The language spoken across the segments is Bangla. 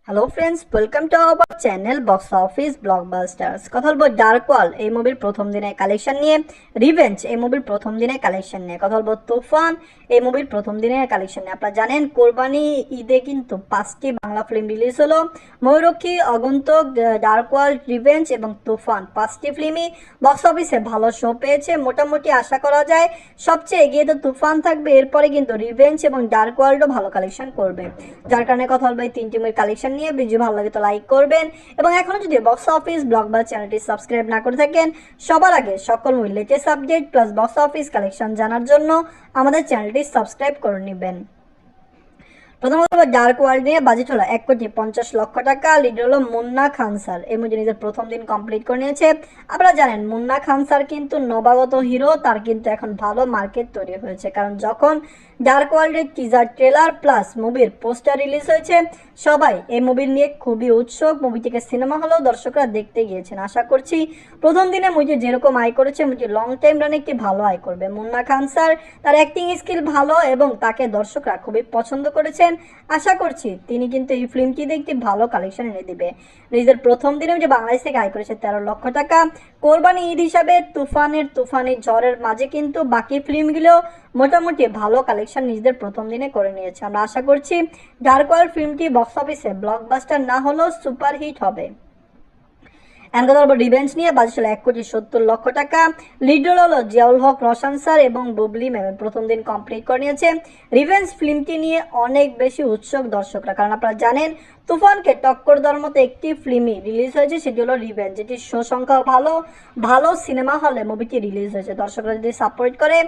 Hello friends, welcome to our channel box office blockbusters. কথা বলবো ডার্ক ওয়াল এই মুভির প্রথম দিনের কালেকশন নিয়ে, রিভেঞ্জ এই মুভির প্রথম দিনের কালেকশন নিয়ে, কথা বলবো তুফান এই মুভির প্রথম দিনের কালেকশন নিয়ে। আপনারা জানেন কোরবানি ঈদে কিন্তু 5টি বাংলা ফিল্ম রিলিজ হলো। ময়ূরক্ষী, আগন্তুক, ডার্ক ওয়াল, রিভেঞ্জ এবং তুফান 5টি ফিল্মই বক্স অফিসে ভালো শো পেয়েছে। মোটামুটি আশা করা যায় সবচেয়ে এগিয়ে তো তুফান থাকবে, এরপরে কিন্তু রিভেঞ্জ এবং ডার্ক ওয়ার্ল্ডও ভালো কালেকশন করবে। যার কারণে কথা বলবো এই 3টি মুভির কালেকশন নিয়ে। ভিডিও ভালো লাগে তো লাইক করবেন, এবং এখনো যদি বক্স অফিস ব্লগবাস্টার চ্যানেলটি সাবস্ক্রাইব না করে থাকেন, সবার আগে সকল movie latest update plus box office collection জানার জন্য আমাদের চ্যানেলটি সাবস্ক্রাইব করে নেবেন। প্রথমত ডার্ক ওয়ার্ল্ড নিয়ে বাজেট হলো 1,50,00,000 টাকা। লিড হলো মুন্না খান স্যার। এই মুভি নিজের প্রথম দিন কমপ্লিট করে নিয়েছে। আপনারা জানেন মুন্না খান স্যার কিন্তু নবাগত হিরো, তার কিন্তু এখন ভালো মার্কেট তৈরি হয়েছে, কারণ যখন ডার্ক ওয়ার্ল্ডের টিজার ট্রেলার প্লাস মুভির পোস্টার রিলিজ হয়েছে, সবাই এই মুভির নিয়ে খুবই উৎসুক। মুভিটিকে সিনেমা হলেও দর্শকরা দেখতে গিয়েছেন। আশা করছি প্রথম দিনে মুভি যেরকম আয় করেছে, মুভি লং টাইম রানে একটি ভালো আয় করবে। মুন্না খান স্যার, তার অ্যাক্টিং স্কিল ভালো এবং তাকে দর্শকরা খুবই পছন্দ করেছেন। আশা করছি তিনি কিন্তু এই ফিল্মটি একটি ভালো কালেকশন এনে দিবে। নিজের প্রথম দিনে যে বাংলাদেশ থেকে আয় করেছে 13 লক্ষ টাকা। কোরবানি ঈদ হিসাবে তুফানি ঝড়ের মাঝে কিন্তু বাকি ফিল্মগুলো মোটামুটি ভালো কালেকশন নিজেদের প্রথম দিনে করে নিয়েছে। আমরা আশা করছি ডার্ক ওয়ার্ল্ড ফিল্মটি বক্স অফিসে ব্লকবাস্টার না হলেও সুপারহিট হবে। রিভেঞ্জ নিয়ে বাজেট ছিল 1,70,00,000 টাকা। লিড রোল হলো জিয়াউল হক, রোশন স্যার এবং বুবলি ম্যাম। প্রথম দিন কমপ্লিট করে নিয়েছে। রিভেঞ্জ ফিল্মটি নিয়ে অনেক বেশি উৎসুক দর্শকরা, কারণ আপনারা জানেন তুফানকে টক্কর দেওয়ার মতো একটি ফিল্মই রিলিজ হয়েছে, সেটি হলো রিভেঞ্জ, যেটি শো সংখ্যা ভালো সিনেমা হলে মুভিটি রিলিজ হয়েছে। দর্শকরা যদি সাপোর্ট করে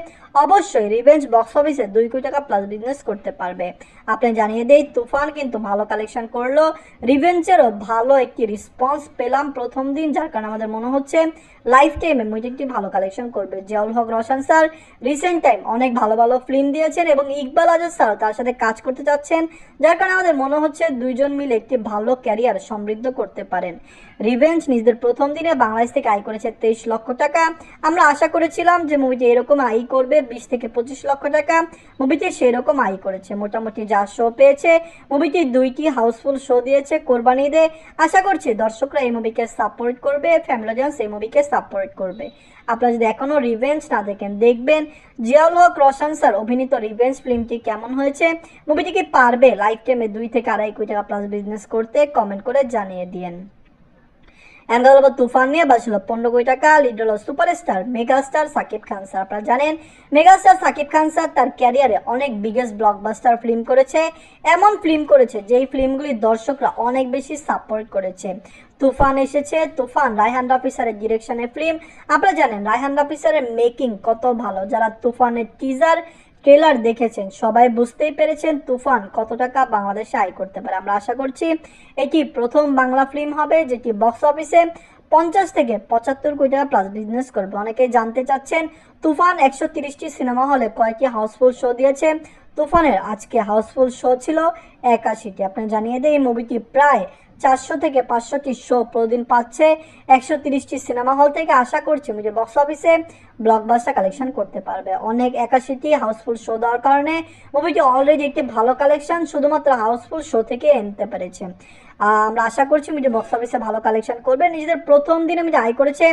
অবশ্যই রিভেঞ্জ বক্স অফিসে 2 কোটি টাকা প্লাস বিজনেস করতে পারবে। আপনি জানিয়ে দেই তুফান কিন্তু ভালো কালেকশন করলো, রিভেঞ্জেরও ভালো একটি রেসপন্স পেলাম প্রথম দিন, যার কারণে আমাদের মনে হচ্ছে লাইফ টাইমে মুভি একটি ভালো কালেকশন করবে। জিয়াউল হক, রোশন স্যার রিসেন্ট টাইম অনেক ভালো ভালো ফিল্ম দিয়েছেন এবং ইকবাল আজাদ স্যার তার সাথে কাজ করতে চাচ্ছেন, যার কারণে আমাদের মনে হচ্ছে দুইজন মিলে একটি ভালো ক্যারিয়ার সমৃদ্ধ করতে পারেন। রিভেঞ্জ নিজেদের প্রথম দিনে বাংলাদেশ থেকে আয় করেছে 23 লক্ষ টাকা। আমরা আশা করেছিলাম যে মুভিটি এরকম আয় করবে 20 থেকে 25 লক্ষ টাকা। মুভিটি সেরকম আয় করেছে, মোটামুটি যা শো পেয়েছে। মুভিটি 2টি হাউসফুল শো দিয়েছে কোরবানি ঈদে। আশা করছি দর্শকরা এই মুভিকে সাপোর্ট করবে, ফ্যামিলি অডিয়েন্স এই মুভিকে সাপোর্ট করবে। আপনারা যদি এখনো রিভেঞ্জ না দেখেন, দেখবেন জিয়াউল হক, রোশন স্যার অভিনীত রিভেঞ্জ ফিল্মটি কেমন হয়েছে। মুভিটি কি পারবে লাইফ টাইমে 2 থেকে 2.5 কোটি টাকা প্লাস বিজনেস করতে? কমেন্ট করে জানিয়ে দিন। তুফান নিয়ে বাজছিল 15 কোটি টাকা। লিড হলো superstar megastar Shakib Khan sir. আপনারা জানেন মেগাস্টার সাকিব খান স্যার তার ক্যারিয়ারে অনেক বিগেস্ট ব্লকবাস্টার ফিল্ম করেছে, এমন ফিল্ম করেছে যেই ফিল্মগুলি দর্শকরা অনেক বেশি সাপোর্ট করেছে। তুফান এসেছে, তুফান রায়হান রাফি স্যারের ডিরেকশনের ফিল্ম। আপনারা জানেন রায়হান রাফি স্যারের মেকিং কত ভালো। যারা তুফানের টিজার ট্রেলার দেখেছেন সবাই বুঝতেই পেরেছেন তুফান কত টাকা বাংলাদেশে আয় করতে পারে। আমরা আশা করছি এটি প্রথম বাংলা ফিল্ম হবে যেটি বক্স অফিসে 50 থেকে 75 কোটি টাকা প্লাস বিজনেস করবে। অনেকেই জানতে চাচ্ছেন তুফান 130টি সিনেমা হলে কয়েকটি হাউসফুল শো দিয়েছে। তুফানের আজকে হাউসফুল শো ছিল 81টি। আপনি জানিয়ে দেয় এই মুভিটি প্রায় 400 থেকে 500টি শো প্রতিদিন পাচ্ছে 130টি সিনেমা হল থেকে। আশা করছি মুভি বক্স অফিসে ব্লকবাস্টার কালেকশন করতে পারবে। অনেক 81টি হাউসফুল শো দেওয়ার কারণে মুভিটি অলরেডি একটি ভালো কালেকশন শুধুমাত্র হাউসফুল শো থেকে আনতে পেরেছে। আমরা আশা করছি মুভি বক্স অফিসে ভালো কালেকশন করবে। নিজেদের প্রথম দিনে মুভি আয় করেছে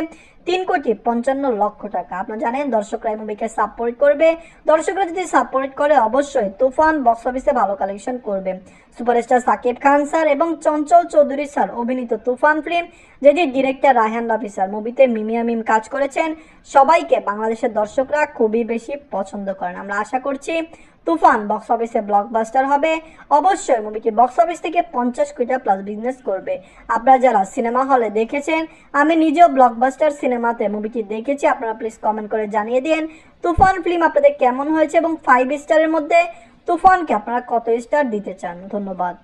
3,55,00,000 টাকা। আপনারা জানেন দর্শকরা এই মুভিকে সাপোর্ট করবে। দর্শকরা যদি সাপোর্ট করে অবশ্যই তুফান বক্স অফিসে ভালো কালেকশন করবে। সুপারস্টার সাকিব খান স্যার এবং চঞ্চল চৌধুরী স্যার অভিনীত তুফান ফিল্ম, যেটি ডিরেক্টর রায়হান রাফি স্যার, মুভিতে মিমিয়া মিম কাজ করেছেন। সবাইকে বাংলাদেশের দর্শকরা খুবই বেশি পছন্দ করেন। আমরা আশা করছি তুফান বক্স অফিসে ব্লকবাস্টার হবে। অবশ্যই মুভিটি বক্স অফিস থেকে 50 কোটি টাকা প্লাস বিজনেস করবে। আপনারা যারা সিনেমা হলে দেখেছেন, আমি নিজেও ব্লকবাস্টার সিনেমাতে মুভিটি দেখেছি, আপনারা প্লিজ কমেন্ট করে জানিয়ে দিন তুফান ফিল্ম আপনাদের কেমন হয়েছে এবং 5 স্টারের মধ্যে তুফানকে আপনারা কত স্টার দিতে চান। ধন্যবাদ।